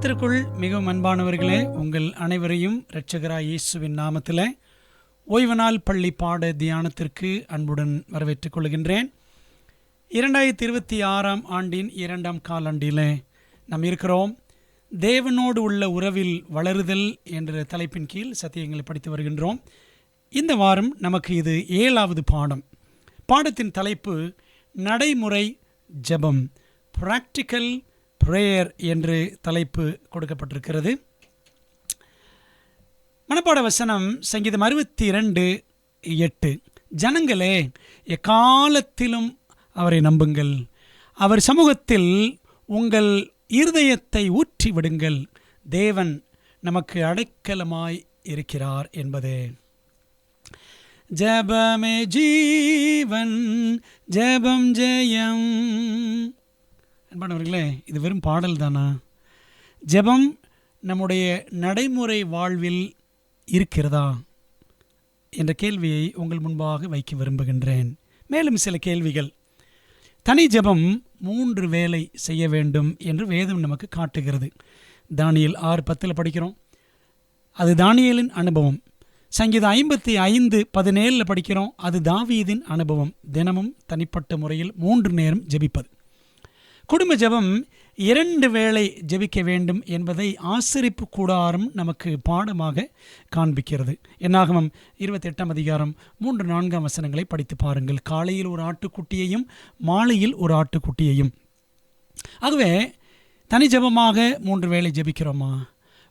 கர்த்தருக்குள் மிகவும் அன்பானவர்களே, உங்கள் அனைவரையும் இரட்சகராய் இயேசுவின் நாமத்தில் ஓய்வு நாள் பள்ளி பாட தியானத்திற்கு அன்புடன் வரவேற்றுக் கொள்கின்றேன். 2026 ஆண்டின் 2ஆம் காலாண்டில் நாம் இருக்கிறோம். தேவனோடு உள்ள உறவில் வளருதல் என்ற தலைப்பின் கீழ் சத்தியங்களை படித்து வருகின்றோம். இந்த வாரம் நமக்கு இது 7வது பாடம். பாடத்தின் தலைப்பு நடைமுறை ஜெபம், பிராக்டிக்கல் பிரேயர் என்று தலைப்பு கொடுக்கப்பட்டிருக்கிறது. மனப்பாட வசனம் சங்கீதம் 62:8. ஜனங்களே, எக்காலத்திலும் அவரை நம்புங்கள், அவர் சமூகத்தில் உங்கள் இருதயத்தை ஊற்றி விடுங்கள், தேவன் நமக்கு அடைக்கலமாய் இருக்கிறார் என்பதே. ஜெபமே ஜீவன், ஜெபம் ஜெயம். அன்பானவர்களே, இது வெறும் பாடல் தானா? ஜெபம் நம்முடைய நடைமுறை வாழ்வில் இருக்கிறதா என்ற கேள்வியை உங்கள் முன்பாக வைக்க விரும்புகின்றேன். மேலும் சில கேள்விகள். தனி ஜெபம் 3 வேளை செய்ய வேண்டும் என்று வேதம் நமக்கு காட்டுகிறது. தானியேல் 6:10 படிக்கிறோம். அது தானியேலின் அனுபவம். சங்கீதம் 55:17 படிக்கிறோம். அது தாவீதின் அனுபவம். தினமும் தனிப்பட்ட முறையில் 3 நேரம் ஜெபிப்பது. குடும்ப ஜெபம் 2 வேளை ஜெபிக்க வேண்டும் என்பதை ஆசரிப்பு கூடாரம் நமக்கு பாடமாக காண்பிக்கிறது. என்னாகமம் 28ஆம் அதிகாரம் 3-4 வசனங்களை படித்து பாருங்கள். காலையில் ஒரு ஆட்டுக்குட்டியையும் மாலையில் ஒரு ஆட்டுக்குட்டியையும். ஆகவே தனி ஜெபமாக 3 வேளை ஜெபிக்கிறோமா?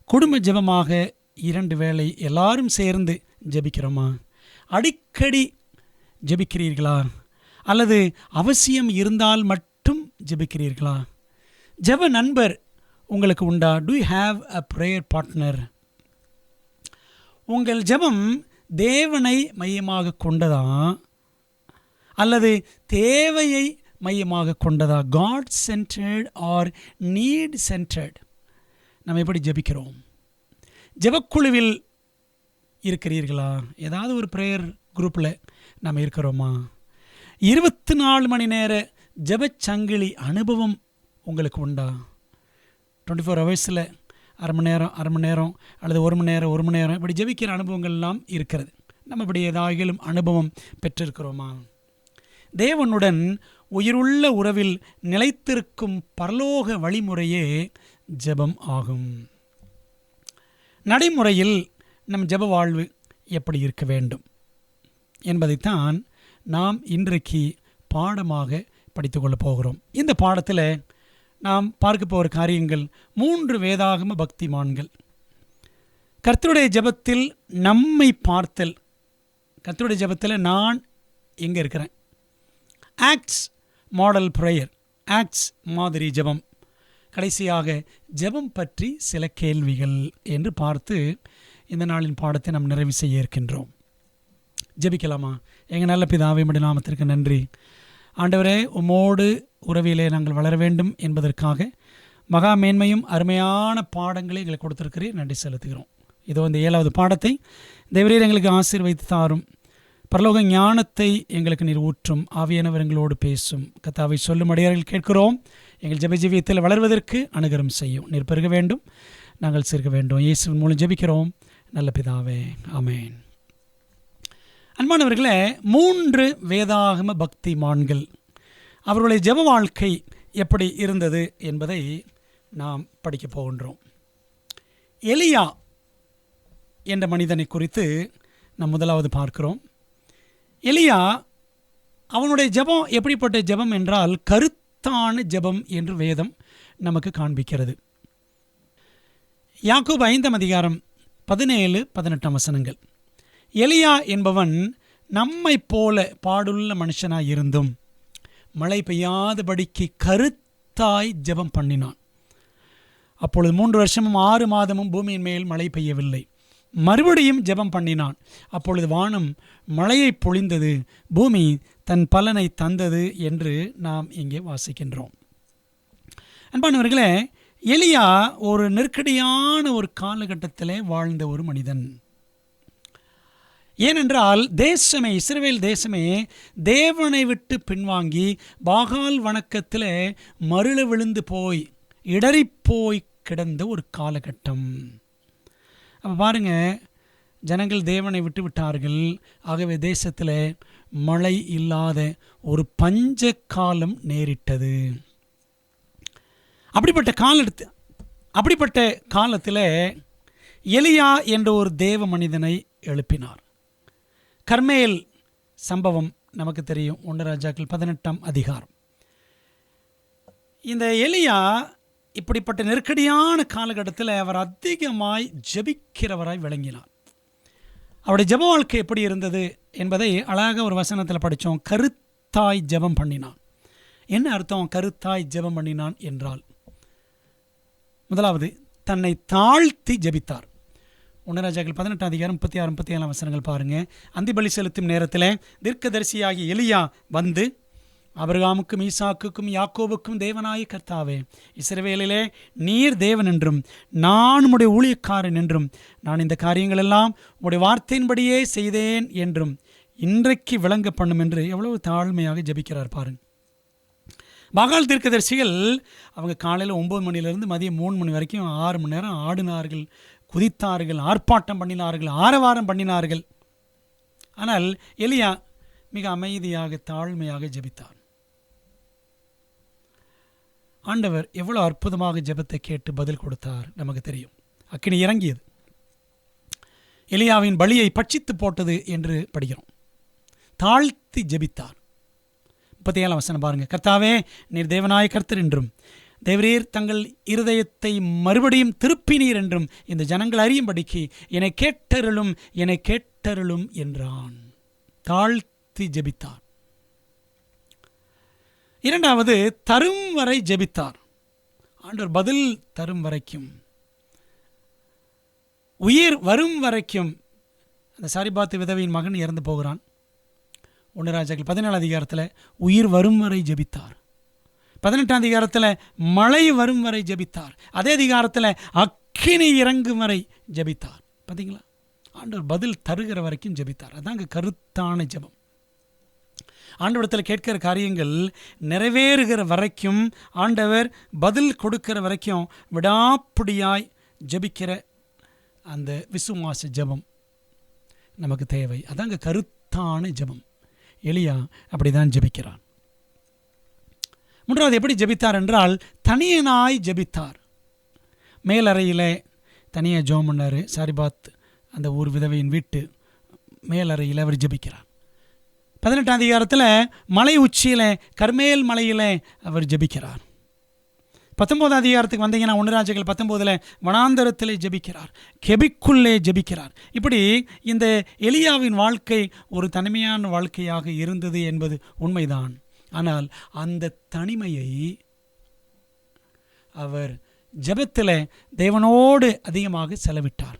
குடும்ப ஜெபமாக 2 வேளை எல்லாரும் சேர்ந்து ஜெபிக்கிறோமா? அடிக்கடி ஜெபிக்கிறீர்களா? அல்லது அவசியம் இருந்தால் மட்டும் ஜெபிக்கிறீர்களா? ஜெப நண்பர் உங்களுக்கு உண்டா? Do you have a prayer partner? உங்கள் ஜெபம் தேவனை மையமாக கொண்டதா அல்லது தேவையை மையமாக கொண்டதா? God centred or need centred? நம்ம எப்படி ஜெபிக்கிறோம்? ஜெபக்குழுவில் இருக்கிறீர்களா? ஏதாவது ஒரு ப்ரேயர் குரூப்பில் நம்ம இருக்கிறோமா? 24 மணி நேர ஜெபச்சங்கிலி அனுபவம் உங்களுக்கு உண்டா? 24 ஹவர்ஸில் அரை மணி நேரம் அல்லது 1 மணி நேரம் இப்படி ஜெபிக்கிற அனுபவங்கள்லாம் இருக்கிறது. நம்ம இப்படி ஏதாகிலும் அனுபவம் பெற்றிருக்கிறோமா? தேவனுடன் உயிருள்ள உறவில் நிலைத்திருக்கும் பரலோக வழிமுறையே ஜெபம் ஆகும். நடைமுறையில் நம் ஜெப வாழ்வு எப்படி இருக்க வேண்டும் என்பதைத்தான் நாம் இன்றைக்கு பாடமாக படித்து கொள்ள போகிறோம். இந்த பாடத்தில் நாம் பார்க்க போகிற காரியங்கள் 3 வேதாகம பக்திமான்கள். கர்த்தருடைய ஜெபத்தில் நம்மை பார்த்தல். கர்த்தருடைய ஜெபத்தில் நான் எங்கே இருக்கிறேன்? ஆக்ட்ஸ் மாடல் ப்ரேயர், ஆக்ட்ஸ் மாதிரி ஜெபம். கடைசியாக ஜெபம் பற்றி சில கேள்விகள் என்று பார்த்து இந்த நாளின் பாடத்தை நாம் நிறைவு செய்ய இருக்கின்றோம். ஜெபிக்கலாமா? எங்கள் நல்ல பிதாவே, உம்முடைய நாமத்திற்கு நன்றி. ஆண்டவரே, உம்மோடு உறவிலே நாங்கள் வளர வேண்டும் என்பதற்காக மகா மேன்மையும் அருமையான பாடங்களை எங்களுக்கு கொடுத்திருக்கிறீர். நன்றி செலுத்துகிறோம். இதோ இந்த 7வது பாடத்தை தேவரீர் எங்களுக்கு ஆசீர்வதித்து தாரும். பரலோக ஞானத்தை எங்களுக்கு நீர் ஊற்றும். ஆவியானவர் எங்களோடு பேசும். கர்த்தாவை சொல்லும் அடியார்கள் கேட்கிறோம். எங்கள் ஜெப ஜீவியத்தில் வளர்வதற்கு அனுகிரகம் செய்யும். நீர் பெருக வேண்டும், நாங்கள் சிறுக வேண்டும். இயேசுவின் மூலம் ஜெபிக்கிறோம் நல்ல பிதாவே, ஆமென். அன்பானவர்களே, 3 வேதாகம பக்திமான்கள், அவர்களுடைய ஜெப வாழ்க்கை எப்படி இருந்தது என்பதை நாம் படிக்க போகின்றோம். எலியா என்ற மனிதனை குறித்து நாம் முதலாவது பார்க்கிறோம். எலியா, அவனுடைய ஜெபம் எப்படிப்பட்ட ஜெபம் என்றால் கருத்தான ஜெபம் என்று வேதம் நமக்கு காண்பிக்கிறது. யாக்கோபு 5ஆம் அதிகாரம் 17-18 வசனங்கள். எலியா என்பவன் நம்மை போல பாடுள்ள மனுஷனாய் இருந்தும் மழை பெய்யாதபடிக்கு கருத்தாய் ஜெபம் பண்ணினான். அப்பொழுது 3 வருஷமும் 6 மாதமும் பூமியின் மேல் மழை பெய்யவில்லை. மறுபடியும் ஜெபம் பண்ணினான். அப்பொழுது வானம் மழையை பொழிந்தது, பூமி தன் பலனை தந்தது என்று நாம் இங்கே வாசிக்கின்றோம். அன்பானவர்களே, எலியா ஒரு நெருக்கடியான ஒரு காலகட்டத்திலே வாழ்ந்த ஒரு மனிதன். ஏனென்றால் தேசமே, இஸ்ரவேல் தேசமே தேவனை விட்டு பின்வாங்கி பாகால் வணக்கத்தில் மருள விழுந்து போய் இடறிப்போய் கிடந்த ஒரு காலகட்டம். அப்போ பாருங்க, ஜனங்கள் தேவனை விட்டு விட்டார்கள். ஆகவே தேசத்தில் மழை இல்லாத ஒரு பஞ்ச காலம் நேரிட்டது. அப்படிப்பட்ட காலத்தில் எலியா என்ற ஒரு தேவ மனிதனை எழுப்பினார். கர்மேல் சம்பவம் நமக்கு தெரியும், 1 ராஜாக்கள் 18ஆம் அதிகாரம். இந்த எலியா இப்படிப்பட்ட நெருக்கடியான காலகட்டத்தில் அவர் அதிகமாய் ஜெபிக்கிறவராய் விளங்கினார். அவருடைய ஜெப வாழ்க்கை எப்படி இருந்தது என்பதை அழகாக ஒரு வசனத்தில் படித்தோம். கருத்தாய் ஜெபம் பண்ணினான். என்ன அர்த்தம் கருத்தாய் ஜெபம் பண்ணினான் என்றால், முதலாவது தன்னை தாழ்த்தி ஜெபித்தார். 1 ராஜாக்கள் 18ஆம் அதிகாரம் 36, 37 வசனங்கள் பாருங்கள். அந்திபலி செலுத்தும் நேரத்தில் தீர்க்கதரிசியாகிய எலியா வந்து, ஆபிரகாமுக்கும் ஈசாக்குக்கும் யாக்கோபுக்கும் தேவனாய கர்த்தாவே, இஸ்ரவேலிலே நீர் தேவன் என்றும் நான் உம்முடைய ஊழியக்காரன் என்றும் நான் இந்த காரியங்கள் எல்லாம் உம்முடைய வார்த்தையின்படியே செய்தேன் என்றும் இன்றைக்கு விளங்க பண்ணும் என்று எவ்வளவு தாழ்மையாக ஜெபிக்கிறார் பாருங்க. பாகால் தீர்க்கதரிசிகள் அவங்க காலையில் 9 மணிலேருந்து மதியம் 3 மணி வரைக்கும் 6 மணி நேரம் ஆடினார்கள், குதித்தார்கள், ஆர்ப்பாட்டம் பண்ணினார்கள், ஆரவாரம் பண்ணினார்கள். ஆனால் எலியா மிக அமைதியாக தாழ்மையாக ஜெபித்தார். ஆண்டவர் எவ்வளோ அற்புதமாக ஜெபத்தை கேட்டு பதில் கொடுத்தார் நமக்கு தெரியும். அக்கினி இறங்கியது, எலியாவின் பலியை பட்சித்து போட்டது என்று படிக்கிறோம். தாழ்த்தி ஜெபித்தார். 37 வசனம் பாருங்கள். கர்த்தாவே நீர் தேவனாய கர்த்தர் என்றும் தேவரீர் தங்கள் இருதயத்தை மறுபடியும் திருப்பினீர் என்றும் இந்த ஜனங்கள் அறியும்படிக்கு என்னை கேட்டருளும் என்றான். தாழ்த்தி ஜெபித்தார். இரண்டாவது, தரும் வரை ஜெபித்தார். ஆண்டவர் பதில் தரும் வரைக்கும், உயிர் வரும் வரைக்கும். அந்த சாரிபாத்து விதவையின் மகன் இறந்து போகிறான். 1 ராஜாக்கள் 17 அதிகாரத்தில் உயிர் வரும் வரை ஜெபித்தார். 18ஆம் அதிகாரத்தில் மழை வரும் வரை ஜெபித்தார். அதே அதிகாரத்தில் அக்கினி இறங்கும் வரை ஜெபித்தார். பார்த்தீங்களா, ஆண்டவர் பதில் தருகிற வரைக்கும் ஜெபித்தார். அதாங்க கருத்தான ஜெபம். ஆண்டவரத்தில் கேட்கிற காரியங்கள் நிறைவேறுகிற வரைக்கும், ஆண்டவர் பதில் கொடுக்கிற வரைக்கும் விடாப்பிடியாய் ஜெபிக்கிற அந்த விசுவாச ஜெபம் நமக்கு தேவை. அதாங்க கருத்தான ஜெபம். எலியா அப்படிதான் ஜெபிக்கிறான். மூன்றாவது எப்படி ஜெபித்தார் என்றால், தனியனாய் ஜெபித்தார். மேலறையில் தனியாக ஜெபம் பண்ணார். சாரிபாத் அந்த ஊர் விதவையின் வீட்டு மேலறையில் அவர் ஜெபிக்கிறார். 18ஆம் அதிகாரத்தில் மலை உச்சியில் கர்மேல் மலையில் அவர் ஜெபிக்கிறார். 19ஆம் அதிகாரத்துக்கு வந்தீங்கன்னா 1 ராஜாக்கள் 19 வனாந்தரத்தில் ஜெபிக்கிறார், கெபிக்குள்ளே ஜெபிக்கிறார். இப்படி இந்த எலியாவின் வாழ்க்கை ஒரு தனிமையான வாழ்க்கையாக இருந்தது என்பது உண்மைதான். ஆனால் அந்த தனிமையை அவர் ஜெபத்தில் தேவனோடு அதிகமாக செலவிட்டார்.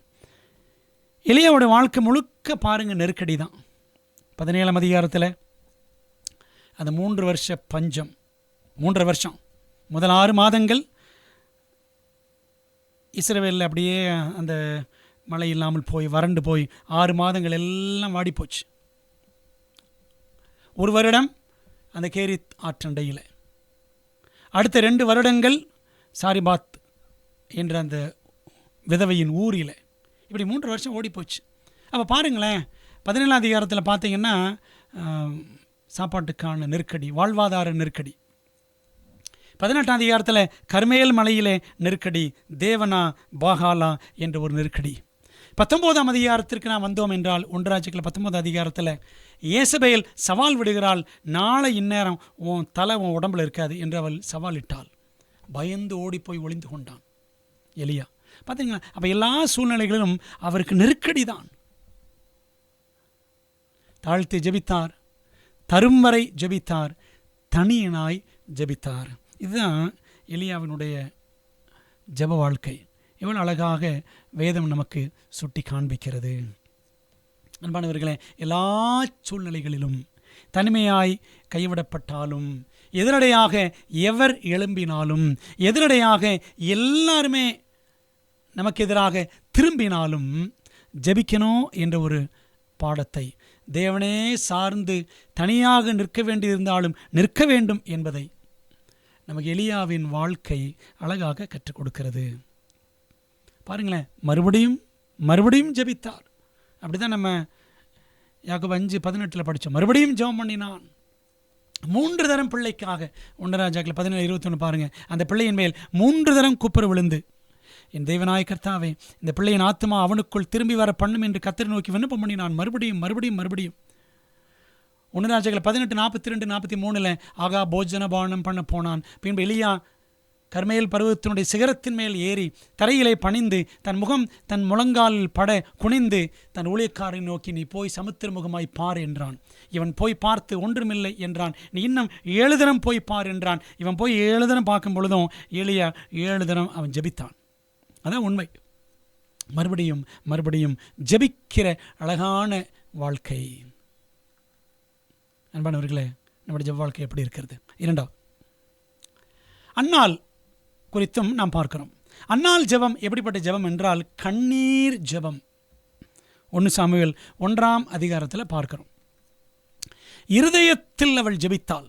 எலியாவோட வாழ்க்கை முழுக்க பாருங்க நெருக்கடி தான். 17ஆம் அதிகாரத்தில் அந்த 3 வருஷ பஞ்சம், 3.5 வருஷம், முதல் 6 மாதங்கள் இஸ்ரவேலில் அப்படியே அந்த மழை இல்லாமல் போய் வறண்டு போய் 6 மாதங்கள் எல்லாம் வாடிப்போச்சு. 1 வருடம் அந்த கேரித் ஆற்றண்டையில், அடுத்த 2 வருடங்கள் சாரிபாத் என்ற அந்த விதவையின் ஊரில், இப்படி 3 வருஷம் ஓடிப்போச்சு. அப்போ பாருங்களேன், 17ஆம் அதிகாரத்தில் பார்த்தீங்கன்னா சாப்பாட்டுக்கான நெருக்கடி, வாழ்வாதார நெருக்கடி. 18ஆம் அதிகாரத்தில் கர்மேல் மலையிலே நெருக்கடி, தேவனா பாகாலா என்ற ஒரு நெருக்கடி. 19ஆம் அதிகாரத்திற்கு நாம் வந்தோம் என்றால் 1 ராஜாக்கள் 19 அதிகாரத்தில் ஏசபேல் சவால் விடுகிறாள். நாளை இந்நேரம் உன் தலை உன் உடம்புல இருக்காது என்று அவள் சவாலிட்டாள். பயந்து ஓடி போய் ஒளிந்து கொண்டான் எலியா. பார்த்தீங்களா, அப்போ எல்லா சூழ்நிலைகளிலும் அவருக்கு நெருக்கடி தான். தாழ்த்தி ஜெபித்தார், தரும் வரை ஜெபித்தார், தனியனாய் ஜெபித்தார். இதுதான் எலியாவினுடைய ஜெப வாழ்க்கை. எவ்வளவு அழகாக வேதம் நமக்கு சுட்டி காண்பிக்கிறது. அன்பானவர்களே, எல்லா சூழ்நிலைகளிலும் தனிமையாய் கைவிடப்பட்டாலும், எதிரடையாக எவர் எழும்பினாலும், எதிரடையாக எல்லாருமே நமக்கு எதிராக திரும்பினாலும் ஜெபிக்கணும் என்ற ஒரு பாடத்தை, தேவனே சார்ந்து தனியாக நிற்க வேண்டியிருந்தாலும் நிற்க வேண்டும் என்பதை நமக்கு எலியாவின் வாழ்க்கை அழகாக கற்றுக் கொடுக்கிறது. பாருங்களேன், மறுபடியும் மறுபடியும் ஜெபித்தார். அப்படி தான் நம்ம யாக்கோபு 5:18 படித்தோம். மறுபடியும் ஜெபம் பண்ணினான் 3 தரம் பிள்ளைக்காக. 1 ராஜாக்கள் 17:21 பாருங்கள். அந்த பிள்ளையின் மேல் 3 தரம் குப்புற விழுந்து, என் தேவனாய கர்த்தாவே, இந்த பிள்ளையின் ஆத்மா அவனுக்குள் திரும்பி வர பண்ணும் என்று கர்த்தரை நோக்கி விண்ணப்பம் பண்ணினான். மறுபடியும் மறுபடியும் மறுபடியும். 1 ராஜாக்கள் 18:42-43 ஆகா போஜன பானம் பண்ண போனான். பின்பு எலியா கர்மேல் பருவத்தினுடைய சிகரத்தின் மேல் ஏறி தரையிலே பணிந்து தன் முகம் தன் முழங்காலில் பட குனிந்து தன் ஊழியக்காரை நோக்கி, நீ போய் சமுத்திர முகமாய் பார் என்றான். இவன் போய் பார்த்து ஒன்றுமில்லை என்றான். நீ இன்னும் 7 தரம் போய் பார் என்றான். இவன் போய் 7 தரம் பார்க்கும் பொழுதும் எலியா 7 தரம் அவன் ஜெபித்தான். அதான் உண்மை. மறுபடியும் மறுபடியும் ஜெபிக்கிற அழகான வாழ்க்கை. அன்பானவர்களே, நம்முடைய ஜெப வாழ்க்கை எப்படி இருக்கிறது? 2வது, அன்னாள் குறித்தும் நாம் பார்க்கிறோம். அன்னாள் ஜெபம் எப்படிப்பட்ட ஜெபம் என்றால் கண்ணீர் ஜெபம். 1 சாமுவேல் 1ஆம் அதிகாரத்தில் பார்க்கிறோம். இருதயத்தில் அவள் ஜெபித்தாள்.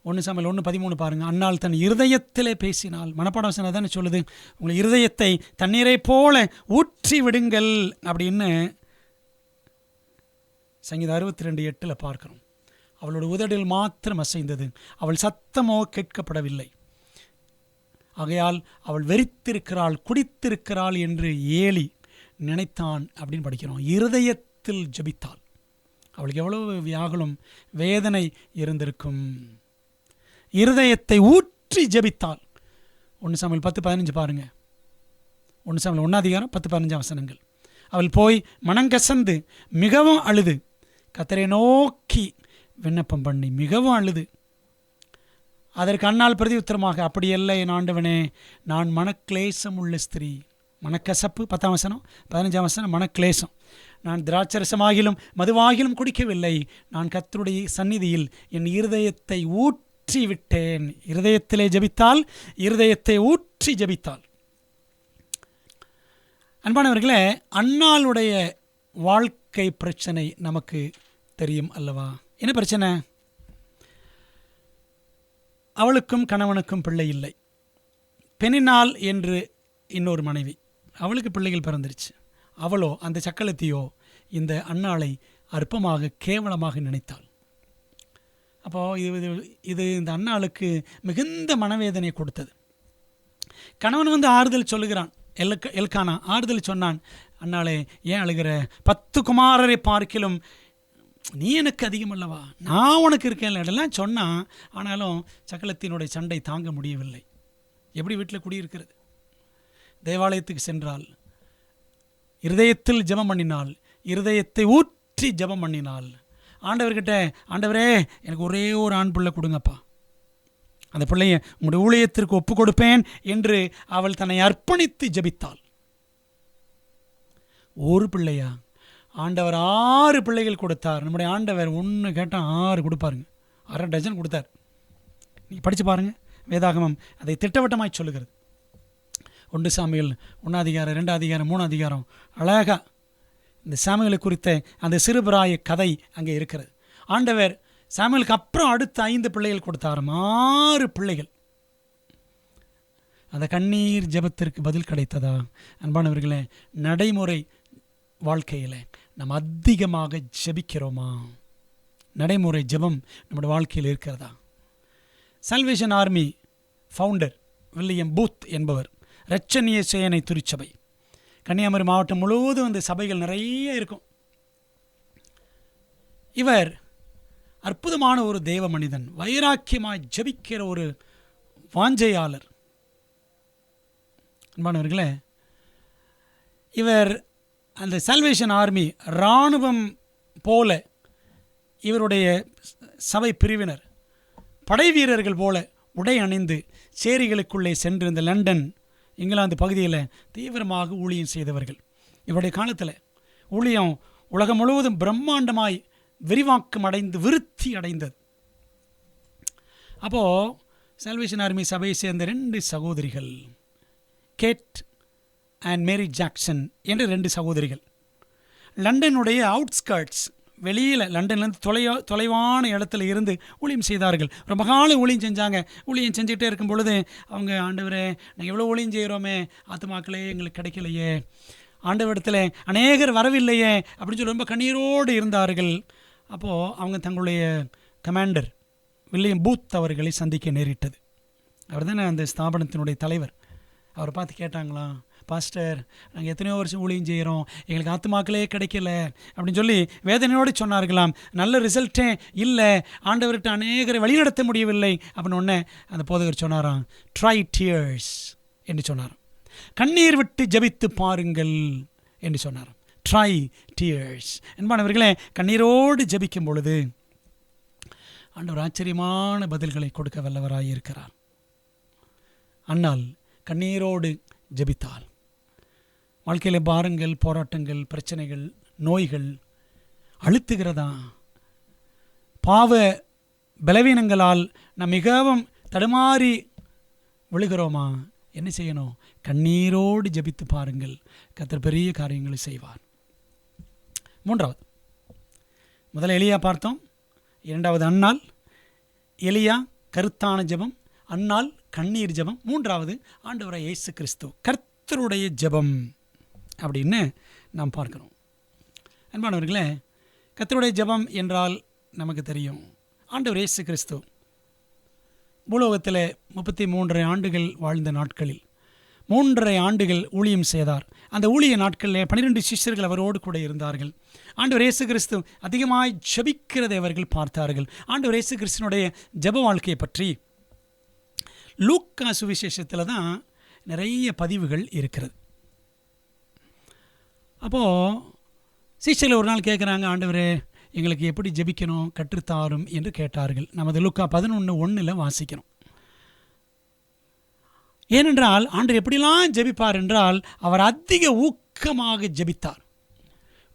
1 சாமுவேல் 1:13 பாருங்க. அன்னாள் தன் இருதயத்திலே பேசினாள். மனப்பாடம் வசனம் தானே சொல்லுது, உங்கள் இருதயத்தை தண்ணீரை போல ஊற்றி விடுங்கள் அப்படின்னு சங்கீதம் 62:8 பார்க்கிறோம். அவளோட உதடில் மாத்திரம் அசைந்தது, அவள் சத்தமோ கேட்கப்படவில்லை. ஆகையால் அவள் வெறித்திருக்கிறாள், குடித்திருக்கிறாள் என்று ஏலி நினைத்தான் அப்படின்னு படிக்கிறோம். இருதயத்தில் ஜெபித்தாள். அவளுக்கு எவ்வளவு வியாகுலம், வேதனை இருந்திருக்கும். இருதயத்தை ஊற்றி ஜெபித்தாள். 1 சாமுவேல் 10:15 பாருங்க. 1 சாமுவேல் 1 அதிகாரம் 10-15 வசனங்கள். அவள் போய் மனங்கசந்து மிகவும் அழுது கர்த்தரை நோக்கி விண்ணப்பம் பண்ணி மிகவும் அழுது. அதற்கு அன்னாள் பிரதி உத்தரமாக, அப்படியல்ல என் ஆண்டவனே, நான் மனக்லேசம் உள்ள ஸ்திரீ. மனக்கசப்பு 10ஆம் வசனம். 15ஆம் வசனம் மனக்லேசம். நான் திராட்சரசமாகிலும் மதுவாகிலும் குடிக்கவில்லை. நான் கர்த்தருடைய சந்நிதியில் என் இருதயத்தை ஊற்றி விட்டேன். இருதயத்திலே ஜெபித்தால், இருதயத்தை ஊற்றி ஜெபித்தாள். அன்பானவர்களே, அன்னாளுடைய வாழ்க்கை பிரச்சனை நமக்கு தெரியும் அல்லவா? என்ன பிரச்சனை? அவளுக்கும் கணவனுக்கும் பிள்ளை இல்லை. பெனினாள் என்று இன்னொரு மனைவி, அவளுக்கு பிள்ளைகள் பிறந்துருச்சு. அவளோ, அந்த சக்களத்தியோ, இந்த அன்னாளை அற்பமாக கேவலமாக நினைத்தாள். அப்போது இது இந்த அன்னாளுக்கு மிகுந்த மனவேதனை கொடுத்தது. கணவன் ஆறுதல் சொல்லுகிறான். எல்கானா ஆறுதல் சொன்னான். அன்னாளே, ஏன் அழுகிற? 10 குமாரரை பார்க்கிலும் நீ எனக்கு அதிகம் அல்லவா, நான் உனக்கு இருக்கேன் எல்லாம் சொன்னான். ஆனாலும் சகலத்தினுடைய சண்டை தாங்க முடியவில்லை. எப்படி வீட்டில் குடியிருக்கிறது? தேவாலயத்துக்கு சென்றால், இருதயத்தில் ஜெபம் பண்ணினாள், இருதயத்தை ஊற்றி ஜெபம் பண்ணினாள். ஆண்டவர்கிட்ட, ஆண்டவரே எனக்கு ஒரே ஒரு ஆண் பிள்ளை கொடுங்கப்பா, அந்த பிள்ளைய உங்களுடைய ஊழியத்திற்கு ஒப்பு கொடுப்பேன் என்று அவள் தன்னை அர்ப்பணித்து ஜெபித்தாள். ஒரு பிள்ளையா? ஆண்டவர் 6 பிள்ளைகள் கொடுத்தார். நம்முடைய ஆண்டவர் 1 கேட்டால் 6 கொடுப்பாருங்க. 1/2 டஜன் கொடுத்தார். நீங்கள் படித்து பாருங்கள், வேதாகமம் அதை திட்டவட்டமாய் சொல்லுகிறது. 1 சாமுவேல் 1 அதிகாரம் 2 அதிகாரம் 3 அதிகாரம் அழகாக இந்த சாமுவேலை குறித்த அந்த சிறுபிராய கதை அங்கே இருக்கிறது. ஆண்டவர் சாமுவேலுக்கு அப்புறம் அடுத்த 5 பிள்ளைகள் கொடுத்தார். 6 பிள்ளைகள். அந்த கண்ணீர் ஜெபத்திற்கு பதில் கிடைத்ததா? அன்பானவர்களே, நடைமுறை வாழ்க்கையில் நம்ம அதிகமாக ஜெபிக்கிறோமா? நடைமுறை ஜெபம் நம்முடைய வாழ்க்கையில் இருக்கிறதா? Salvation army founder William booth என்பவர், இரட்சணிய சேனை திருச்சபை, கன்னியாகுமரி மாவட்டம் முழுவதும் அந்த சபைகள் நிறைய இருக்கும். இவர் அற்புதமான ஒரு தேவ மனிதன், வைராக்கியமாய் ஜெபிக்கிற ஒரு வாஞ்சையாளர். அன்பானவர்களே, இவர் அந்த சால்வேஷன் ஆர்மி இராணுவம் போல, இவருடைய சபை பிரிவினர் படை வீரர்கள் போல உடை அணிந்து சேரிகளுக்குள்ளே சென்று இந்த லண்டன், இங்கிலாந்து பகுதியில் தீவிரமாக ஊழியம் செய்தவர்கள். இவருடைய காலத்தில் ஊழியம் உலகம் முழுவதும் பிரம்மாண்டமாய் விரிவாக்கம் அடைந்து விருத்தி அடைந்தது. அப்போது சால்வேஷன் ஆர்மி சபையை சேர்ந்த 2 சகோதரிகள், கேட் அண்ட் மேரி ஜாக்சன் என்ற 2 சகோதரிகள், லண்டனுடைய அவுட்ஸ்கர்ட்ஸ் வெளியில் லண்டன்லேருந்து தொலைவான இடத்துல இருந்து ஊழியம் செய்தார்கள். ரொம்ப காலம் ஊழியம் செஞ்சாங்க. ஊழியம் செஞ்சுக்கிட்டே இருக்கும் பொழுது அவங்க, ஆண்டவரே நாங்கள் எவ்வளோ ஊழியம் செய்கிறோமே, ஆத்துமாக்களே எங்களுக்கு கிடைக்கலையே, ஆண்டவரிடத்தில் அநேகர் வரவில்லையே அப்படின்னு சொல்லி ரொம்ப கண்ணீரோடு இருந்தார்கள். அப்போது அவங்க தங்களுடைய கமாண்டர் வில்லியம் பூத் அவர்களை சந்திக்க நேரிட்டது. அவர் தானே அந்த ஸ்தாபனத்தினுடைய தலைவர். அவரை பார்த்து கேட்டாங்களாம், பாஸ்டர் நாங்கள் எத்தனையோ வருஷம் ஊழியம் செய்கிறோம், எங்களுக்கு ஆத்துமாக்களே கிடைக்கல அப்படின்னு சொல்லி வேதனையோடு சொன்னார்களாம். நல்ல ரிசல்ட்டே இல்லை, ஆண்டவர்கிட்ட அநேகரை வழிநடத்த முடியவில்லை அப்படின்னு ஒன்று அந்த போதகர் சொன்னாராம், ட்ரை டியர்ஸ் என்று சொன்னாராம். கண்ணீர் விட்டு ஜெபித்து பாருங்கள் என்று சொன்னாராம். Try tears. என்பானவர்களே, கண்ணீரோடு ஜெபிக்கும் பொழுது ஆண்டவர் ஆச்சரியமான பதில்களை கொடுக்க வல்லவராயிருக்கிறார். ஆனால் கண்ணீரோடு ஜெபித்தால் வாழ்க்கையில் பாருங்கள், போராட்டங்கள், பிரச்சனைகள், நோய்கள் அழுத்துகிறதா, பாவ பலவீனங்களால் நாம் மிகவும் தடுமாறி விழுகிறோமா, என்ன செய்யணும்? கண்ணீரோடு ஜெபித்து பாருங்கள், கர்த்தர் பெரிய காரியங்களை செய்வார். மூன்றாவது, முதல்ல எலியா பார்த்தோம். இரண்டாவது அன்னாள். எலியா கருத்தான ஜெபம், அன்னாள் கண்ணீர் ஜெபம். மூன்றாவது ஆண்டவராகிய இயேசு கிறிஸ்து கர்த்தருடைய ஜெபம் அப்படின்னு நாம் பார்க்கிறோம். அன்பானவர்களே, கர்த்தருடைய ஜெபம் என்றால் நமக்கு தெரியும். ஆண்டவர் இயேசு கிறிஸ்து பூலோகத்தில் 33 ஆண்டுகள் வாழ்ந்த நாட்களில் 3.5 ஆண்டுகள் ஊழியம் செய்தார். அந்த ஊழிய நாட்களில் 12 சிஷ்யர்கள் அவரோடு கூட இருந்தார்கள். ஆண்டவர் இயேசு கிறிஸ்து அதிகமாய் ஜெபிக்கிறதை அவர்கள் பார்த்தார்கள். ஆண்டவர் இயேசு கிறிஸ்துனுடைய ஜெப வாழ்க்கையை பற்றி லூக்கா சுவிசேஷத்தில் தான் நிறைய பதிவுகள் இருக்கிறது. அப்போது சிஷ்யர்கள் ஒரு நாள் கேட்குறாங்க, ஆண்டவரே எங்களுக்கு எப்படி ஜெபிக்கணும் கற்றுத்தாரும் என்று கேட்டார்கள். நமது லூக்கா 11:1 வாசிக்கிறோம். ஏனென்றால் ஆண்டவர் எப்படிலாம் ஜெபிப்பார் என்றால் அவர் அதிக ஊக்கமாக ஜெபித்தார்.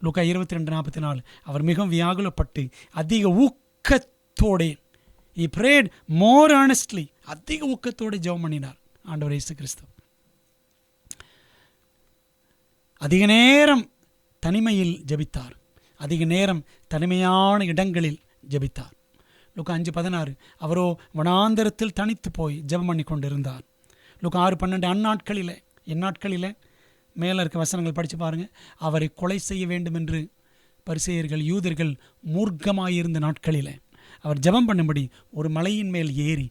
லூக்கா 22:44 அவர் மிகவும் வியாகுலப்பட்டு அதிக ஊக்கத்தோடு he prayed more earnestly, அதிக ஊக்கத்தோடு ஜெபம் பண்ணினார் ஆண்டவர் இயேசு கிறிஸ்து. அதிக நேரம் தனிமையில் ஜெபித்தார், அதிக நேரம் தனிமையான இடங்களில் ஜெபித்தார். லூக்கா 5:16 அவரோ வனாந்தரத்தில் தனித்து போய் ஜெபம் பண்ணி கொண்டிருந்தார். லூக்கா 6:12 அந்நாட்களில் எந்நாட்களில் மேலே இருக்க வசனங்கள் படித்து பாருங்கள். அவரை கொலை செய்ய வேண்டும் என்று பரிசேயர்கள் யூதர்கள் மூர்க்கமாயிருந்த நாட்களில் அவர் ஜெபம் பண்ணும்படி ஒரு மலையின் மேல் ஏறி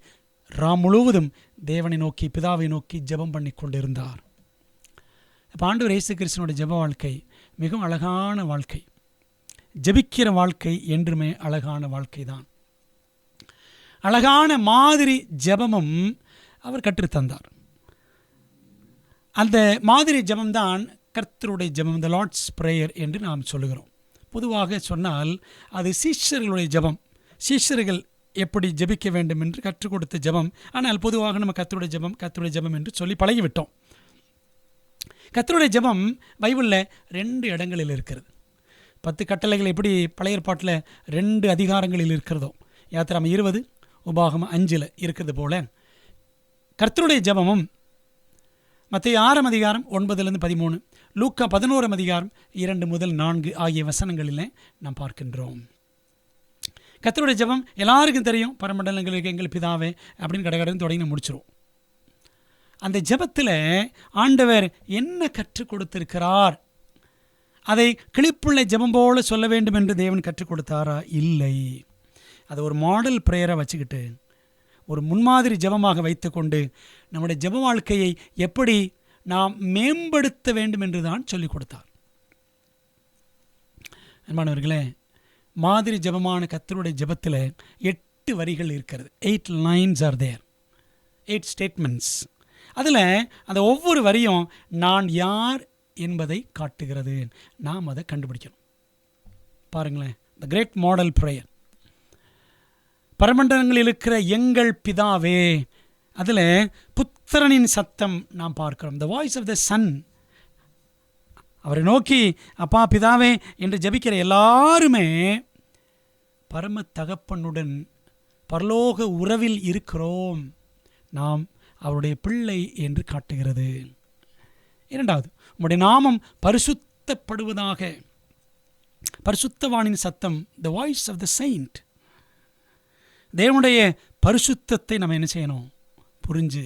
முழுவதும் தேவனை நோக்கி பிதாவை நோக்கி ஜெபம் பண்ணி கொண்டிருந்தார். இப்போ ஆண்டவர் இயேசு கிறிஸ்துவினுடைய ஜெப வாழ்க்கை மிகவும் அழகான வாழ்க்கை. ஜெபிக்கிற வாழ்க்கை என்றுமே அழகான வாழ்க்கை தான். அழகான மாதிரி ஜெபமும் அவர் கற்றுத்தந்தார். அந்த மாதிரி ஜெபம்தான் கர்த்தருடைய ஜெபம், த லார்ட்ஸ் பிரேயர் என்று நாம் சொல்லுகிறோம். பொதுவாக சொன்னால் அது சீஷர்களுடைய ஜெபம். சீஷர்கள் எப்படி ஜெபிக்க வேண்டும் என்று கற்றுக் கொடுத்த ஜெபம். ஆனால் பொதுவாக நம்ம கர்த்தருடைய ஜெபம் என்று சொல்லி பழகிவிட்டோம். கர்த்தருடைய ஜெபம் பைபிளில் 2 இடங்களில் இருக்கிறது. 10 கட்டளைகள் எப்படி பழைய ஏற்பாட்டில் 2 அதிகாரங்களில் இருக்கிறதோ, யாத்திராம 20 உபாகமம் 5 இருக்கிறது போல கர்த்தருடைய ஜெபமும் மத்தேயு 6 அதிகாரம் 9-13, லூக்கா 11 அதிகாரம் 2-4 ஆகிய வசனங்களில் நாம் பார்க்கின்றோம். கர்த்தருடைய ஜெபம் எல்லாருக்கும் தெரியும். பரமண்டலங்களுக்கு எங்கள் பிதாவே அப்படின்னு கடகடன்னு தொடங்கி முடிச்சிரும். அந்த ஜெபத்தில் ஆண்டவர் என்ன கற்றுக் கொடுத்திருக்கிறார்? அதை கிளிப்புள்ள ஜெபம் போல சொல்ல வேண்டும் என்று தேவன் கற்றுக் கொடுத்தாரா? இல்லை. அதை ஒரு மாடல் பிரேயரை வச்சுக்கிட்டு, ஒரு முன்மாதிரி ஜெபமாக வைத்துக்கொண்டு நம்முடைய ஜெப வாழ்க்கையை எப்படி நாம் மேம்படுத்த வேண்டும் என்று தான் சொல்லிக் கொடுத்தார். அன்பானவர்களே, மாதிரி ஜெபமான கர்த்தருடைய ஜெபத்தில் 8 வரிகள் இருக்கிறது. 8 lines are there, 8 statements. அதில் அந்த ஒவ்வொரு வரியும் நான் யார் என்பதை காட்டுகிறது. நாம் அதை கண்டுபிடிக்கணும். பாருங்களேன், த கிரேட் மாடல் பிரேயர். பரமண்டலங்களில் இருக்கிற எங்கள் பிதாவே, அதில் புத்திரனின் சத்தம் நாம் பார்க்கிறோம். The voice of the Sun. அவரை நோக்கி அப்பா பிதாவே என்று ஜெபிக்கிற எல்லாருமே பரம தகப்பனுடன் பரலோக உறவில் இருக்கிறோம், நாம் அவருடைய பிள்ளை என்று காட்டுகிறது. இரண்டாவது, உம்முடைய நாமம் பரிசுத்தப்படுவதாக. பரிசுத்தவானின் சத்தம், the voice of the Saint. தேவனுடைய பரிசுத்தத்தை நம்ம என்ன செய்யணும்? புரிஞ்சு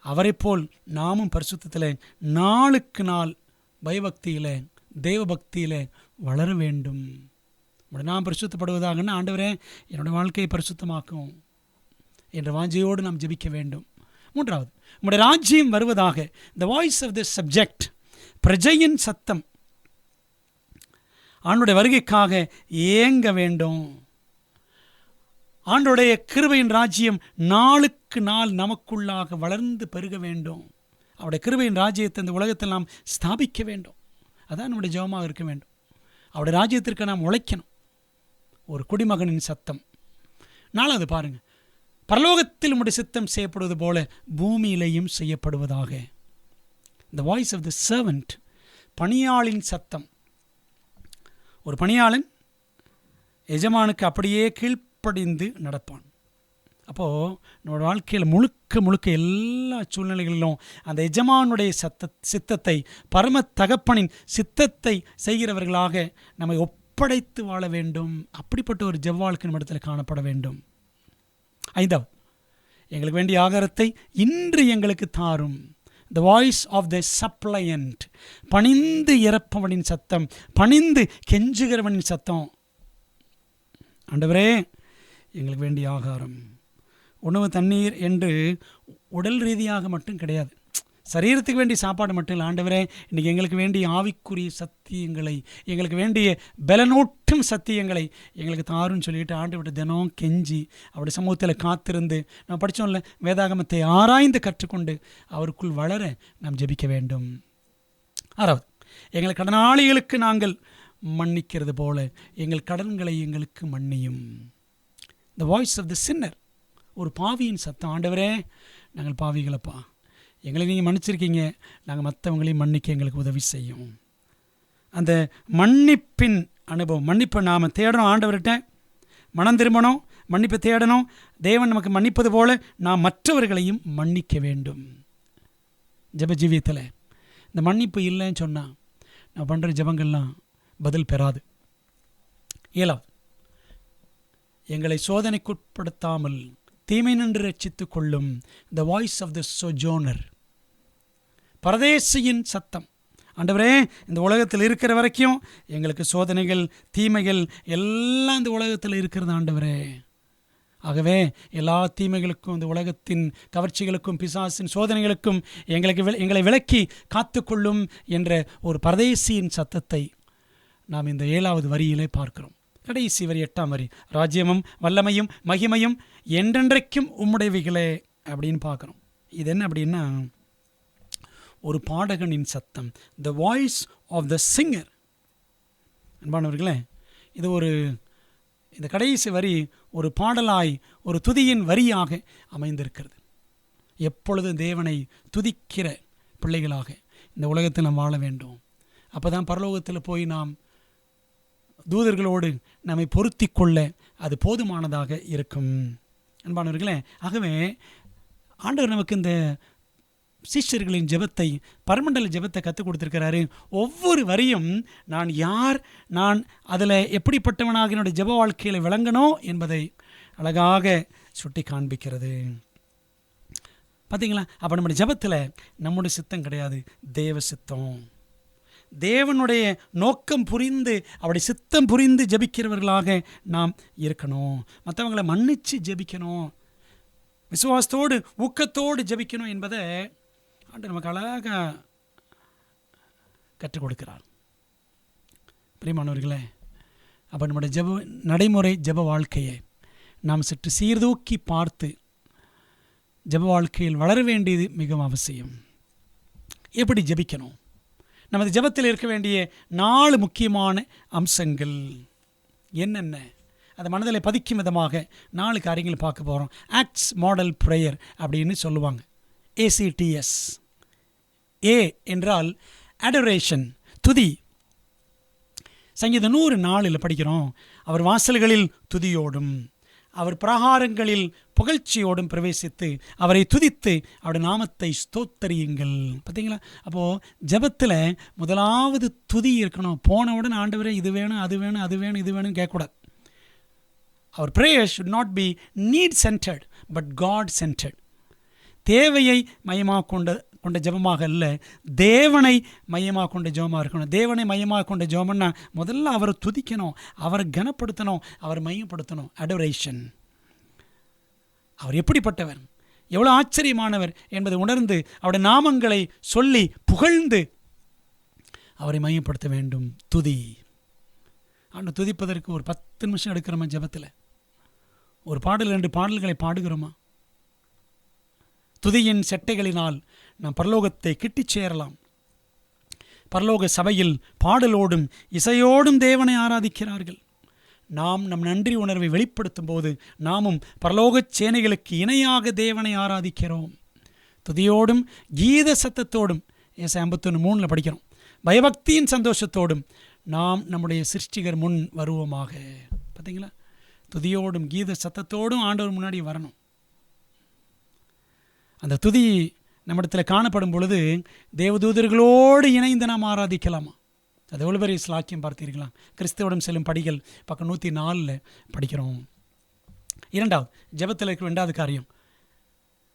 அவரை போல் நாமும் பரிசுத்தத்தில் நாளுக்கு நாள் பயபக்தியில் தேவபக்தியில் வளர வேண்டும். நாம் பரிசுத்தப்படுவதாகன்னா, ஆண்டவரே என்னுடைய வாழ்க்கையை பரிசுத்தமாக்கும் என்ற வாஞ்சையோடு நாம் ஜெபிக்க வேண்டும். மூன்றாவது, உம்முடைய ராஜ்யம் வருவதாக, the voice of the subject, பிரஜையின் சத்தம். ஆண்டோடைய வருகைக்காக ஏங்க வேண்டும். ஆண்டோடைய கிருபையின் ராஜ்யம் நாளுக்கு நாள் நமக்குள்ளாக வளர்ந்து பெருக வேண்டும். அவருடைய கிருபையின் ராஜ்யத்தை இந்த உலகத்தில் நாம் ஸ்தாபிக்க வேண்டும். அதான் நம்முடைய ஜெபமாக இருக்க வேண்டும். அவருடைய ராஜ்யத்திற்கு நாம் உழைக்கணும். ஒரு குடிமகனின் சத்தம். நாலாவது பாருங்க, பரலோகத்தில் உம்முடைய சித்தம் செய்யப்படுவது போல பூமியிலேயும் செய்யப்படுவதாக. The voice of the servant, பணியாளின் சத்தம். ஒரு பணியாளன் எஜமானுக்கு அப்படியே கீழ்ப்படிந்து நடப்பான். அப்போது நம்மளோட வாழ்க்கையில் முழுக்க எல்லா சூழ்நிலைகளிலும் அந்த எஜமானுடைய சித்தத்தை, பரம தகப்பனின் சித்தத்தை செய்கிறவர்களாக நம்மை ஒப்படைத்து வாழ வேண்டும். அப்படிப்பட்ட ஒரு ஜெப வாழ்க்கை நம்மிடத்தில் காணப்பட வேண்டும். ஐந்தாவது, எங்களுக்கு வேண்டிய ஆகாரத்தை இன்று எங்களுக்கு தாரும். த வாய்ஸ் ஆஃப் த சப்ளையன்ட், பணிந்து இறப்பவனின் சத்தம், பணிந்து கெஞ்சுகிறவனின் சத்தம். ஆண்டவரே எங்களுக்கு வேண்டிய ஆகாரம், உணவு, தண்ணீர் என்று உடல் ரீதியாக மட்டும் கிடையாது, சரீரத்துக்கு வேண்டிய சாப்பாடு மட்டும் இல்லை. ஆண்டவரே இன்றைக்கி எங்களுக்கு வேண்டிய ஆவிக்குரிய சத்தியங்களை, எங்களுக்கு வேண்டிய பலனூட்டும் சத்தியங்களை எங்களுக்கு தாருன்னு சொல்லிட்டு ஆண்டவர்கிட்ட தினம் கெஞ்சி அவருடைய சமூகத்தில் காத்திருந்து, நம்ம படித்தோம்ல, வேதாகமத்தை ஆராய்ந்து கற்றுக்கொண்டு அவருக்குள் வளர நாம் ஜெபிக்க வேண்டும். ஆறாவது, எங்கள் கடனாளிகளுக்கு நாங்கள் மன்னிக்கிறது போல எங்கள் கடன்களை எங்களுக்கு மன்னியும். த வாய்ஸ் ஆஃப் த சின்னர், ஒரு பாவியின் சத்தம். ஆண்டவரே நாங்கள் பாவிகளப்பா, எங்களை நீங்கள் மன்னிச்சிருக்கீங்க, நாங்கள் மற்றவங்களையும் மன்னிக்க எங்களுக்கு உதவி செய்யும். அந்த மன்னிப்பின் அனுபவம், மன்னிப்பை நாம் தேடணும். ஆண்டவர்கிட்ட மனம் திரும்பணும், மன்னிப்பை தேடணும். தேவன் நமக்கு மன்னிப்பது போல நாம் மற்றவர்களையும் மன்னிக்க வேண்டும். ஜெப ஜீவியத்தில் இந்த மன்னிப்பு இல்லைன்னு சொன்னால் நான் பண்ணுற ஜெபங்கள்லாம் பதில் பெறாது. ஏழாவது, எங்களை சோதனைக்குட்படுத்தாமல் தீமை நின்று ரட்சித்து கொள்ளும். த வாய்ஸ் ஆஃப் த சொஜோனர், பரதேசியின் சத்தம். ஆண்டவரே இந்த உலகத்தில் இருக்கிற வரைக்கும் எங்களுக்கு சோதனைகள், தீமைகள் எல்லாம் இந்த உலகத்தில் இருக்கிறது ஆண்டவரே. ஆகவே எல்லா தீமைகளுக்கும், இந்த உலகத்தின் கவர்ச்சிகளுக்கும், பிசாசின் சோதனைகளுக்கும் எங்களை விலக்கி காத்துக்கொள்ளும் என்ற ஒரு பரதேசியின் சத்தத்தை நாம் இந்த 7வது வரியிலே பார்க்கிறோம். கடைசி வரி 8ஆம் வரி, ராஜ்யமும் வல்லமையும் மகிமையும் என்றென்றைக்கும் உம்முடையவைகளே அப்படின்னு பார்க்குறோம். இது என்ன அப்படின்னா, ஒரு பாடகனின் சத்தம், the voice of the singer. அன்பானவர்களே, இது இந்த கடைசி வரி ஒரு பாடலாய், ஒரு துதியின் வரியாக அமைந்திருக்கிறது. எப்பொழுதும் தேவனை துதிக்கிற பிள்ளைகளாக இந்த உலகத்தில் நாம் வாழ வேண்டும். அப்போ தான் பரலோகத்தில் போய் நாம் தூதர்களோடு நம்மை பொருத்தி கொள்ள அது போதுமானதாக இருக்கும். அன்பானவர்களே, ஆகவே ஆண்டவர் நமக்கு இந்த சீஷர்களின் ஜெபத்தை, பரமண்டல ஜெபத்தை கற்றுக் கொடுத்துருக்கிறாரு. ஒவ்வொரு வரியும் நான் யார், நான் அதில் எப்படிப்பட்டவனாக என்னுடைய ஜெப வாழ்க்கையில் விளங்கணும் என்பதை அழகாக சுட்டி காண்பிக்கிறது. பார்த்தீங்களா? அப்போ நம்முடைய ஜெபத்தில் நம்முடைய சித்தம் கிடையாது, தேவ சித்தம். தேவனுடைய நோக்கம் புரிந்து, அவருடைய சித்தம் புரிந்து ஜெபிக்கிறவர்களாக நாம் இருக்கணும். மற்றவங்களை மன்னித்து ஜெபிக்கணும், விசுவாசத்தோடு ஊக்கத்தோடு ஜெபிக்கணும் என்பதை ஆண்டவர் நமக்கு அழகாக கற்றுக் கொடுக்கிறார். பிரியமானவர்களே, அப்போ நம்முடைய நடைமுறை ஜெப வாழ்க்கையை நாம் சற்று சீர்தூக்கி பார்த்து ஜெப வாழ்க்கையில் வளர வேண்டியது மிகவும் அவசியம். எப்படி ஜெபிக்கணும்? நமது ஜெபத்தில் இருக்க வேண்டிய 4 முக்கியமான அம்சங்கள் என்னென்ன? அதை மனதில் பதிக்கும் விதமாக 4 காரியங்கள் பார்க்க போகிறோம். ஆக்ட்ஸ் மாடல் ப்ரேயர் அப்படின்னு சொல்லுவாங்க, ACTS. ஏ என்றால் அடோரேஷன், துதி. சங்கீதம் 104 படிக்கிறோம், அவர் வாசல்களில் துதியோடும் அவர் பிரகாரங்களில் புகழ்ச்சியோடும் பிரவேசித்து அவரை துதித்து அவருடைய நாமத்தை ஸ்தோத்தரியுங்கள். பார்த்தீங்களா? அப்போது ஜெபத்தில் முதலாவது துதி இருக்கணும். போனவுடன் ஆண்டவரே இது வேணும் அது வேணும் அது வேணும் இது வேணும்னு கேட்கக்கூடாது. அவர் prayer should not be need centered but God centered. தேவையை மையமாக கொண்ட ஜெபமாக அல்ல, தேவனை மையமாக கொண்ட ஜெபமாக இருக்கணும். தேவனை மையமாக கொண்ட ஜெபம்னா முதல்ல அவரை துதிக்கணும், அவரை கனப்படுத்தணும், அவரை மையப்படுத்தணும். அடோரேஷன். அவர் எப்படிப்பட்டவர், எவ்வளோ ஆச்சரியமானவர் என்பதை உணர்ந்து அவருடைய நாமங்களை சொல்லி புகழ்ந்து அவரை மையப்படுத்த வேண்டும். துதி. ஆண்டு துதிப்பதற்கு ஒரு 10 நிமிஷம் எடுக்கிறோமா? ஜெபத்தில் ஒரு பாடல் 2 பாடல்களை பாடுகிறோமா? துதியின் செட்டைகளினால் நாம் பரலோகத்தை கிட்டிச் சேரலாம். பரலோக சபையில் பாடலோடும் இசையோடும் தேவனை ஆராதிக்கிறார்கள். நாம் நம் நன்றி உணர்வை வெளிப்படுத்தும் போது நாமும் பரலோகச் சேனைகளுக்கு இணையாக தேவனை ஆராதிக்கிறோம். துதியோடும் கீத சத்தத்தோடும் ஏசாயா 51:3 படிக்கிறோம். பயபக்தியின் சந்தோஷத்தோடும் நாம் நம்முடைய சிருஷ்டிகர் முன் வருவோமாக. பார்த்தீங்களா? துதியோடும் கீத சத்தத்தோடும் ஆண்டவர் முன்னாடி வரணும். அந்த துதி நம்மிடத்தில் காணப்படும் பொழுது தேவதூதர்களோடு இணைந்து நாம் ஆராதிக்கலாமா? அது எவ்வளோ பெரிய ஸ்லாக்கியம் பார்த்தீர்களா? கிறிஸ்துவிடம் செல்லும் படிகள் பக்கம் 104 படிக்கிறோம். இரண்டாவது ஜெபத்தில் இருக்கிற 2வது காரியம்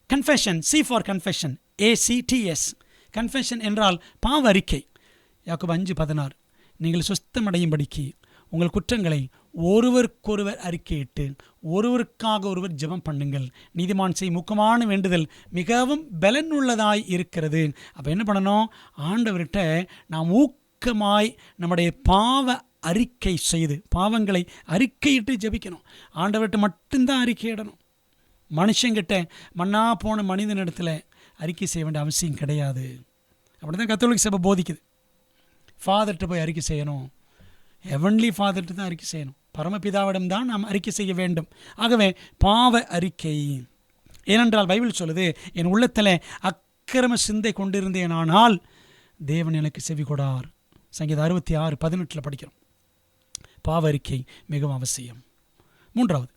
confession. C for confession, ACTS. Confession என்றால் பாவ அறிக்கை. யாக்கோபு 5:16 நீங்கள் சுத்தமடையும்படிக்கு உங்கள் குற்றங்களை ஒருவருக்கொருவர் அறிக்கையிட்டு ஒருவருக்காக ஒருவர் ஜெபம் பண்ணுங்கள். நீதிமான் செய் முக்கியமான வேண்டுதல் மிகவும் பலனுள்ளதாய் இருக்கிறது. அப்போ என்ன பண்ணணும்? ஆண்டவர்கிட்ட நாம் ஊக்கமாய் நம்முடைய பாவ அறிக்கை செய்து பாவங்களை அறிக்கையிட்டு ஜெபிக்கணும். ஆண்டவர்கிட்ட மட்டும்தான் அறிக்கையிடணும். மனுஷங்கிட்ட மண்ணா போன மனிதனிடத்தில் அறிக்கை செய்ய வேண்டிய அவசியம் கிடையாது. அப்படி தான் கத்தோலிக்க சபை போதிக்குது. ஃபாதர்கிட்ட போய் அறிக்கை செய்யணும். ஹெவன்லி ஃபாதர்கிட்ட தான் அறிக்கை செய்யணும். பரமபிதாவிடம் தான் நாம் அறிக்கை செய்ய வேண்டும். ஆகவே பாவ அறிக்கை. ஏனென்றால் பைபிள் சொல்லுது, என் உள்ளத்தில் அக்கிரம சிந்தை கொண்டிருந்தேனானால் தேவன் எனக்கு செவி கொடார். சங்கீதம் 66:18 படிக்கிறோம். பாவ அறிக்கை மிகவும் அவசியம். 3வது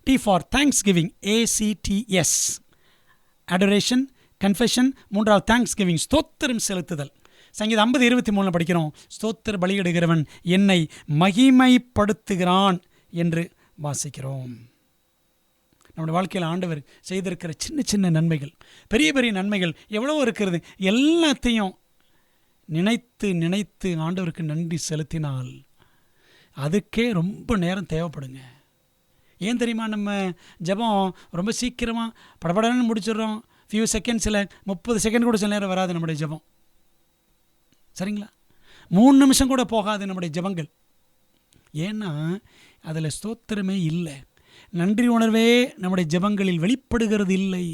T for Thanksgiving, ACTS. Adoration, Confession. 3வது Thanksgiving, ஸ்தோத்திரம் செலுத்துதல். சங்கீதம் 50:23 படிக்கிறோம். ஸ்தோத்திர பலியிடுகிறவன் என்னை மகிமைப்படுத்துகிறான் என்று வாசிக்கிறோம். நம்முடைய வாழ்க்கையில் ஆண்டவர் செய்திருக்கிற சின்ன சின்ன நன்மைகள், பெரிய பெரிய நன்மைகள் எவ்வளவோ இருக்கிறது. எல்லாத்தையும் நினைத்து நினைத்து ஆண்டவருக்கு நன்றி செலுத்தினால் அதுக்கே ரொம்ப நேரம் தேவைப்படுங்க. ஏன் தெரியுமா? நம்ம ஜெபம் ரொம்ப சீக்கிரமாக படபடன்னு முடிச்சிடுறோம். ஃபியூ செகண்ட்ஸில் 30 செகண்ட் கூட சில நேரம் வராது நம்முடைய ஜெபம். சரிங்களா? 3 நிமிஷம் கூட போகாது நம்முடைய ஜெபங்கள். ஏன்னா அதில் ஸ்தோத்திரமே இல்லை. நன்றி உணர்வே நம்முடைய ஜெபங்களில் வெளிப்படுகிறது இல்லை.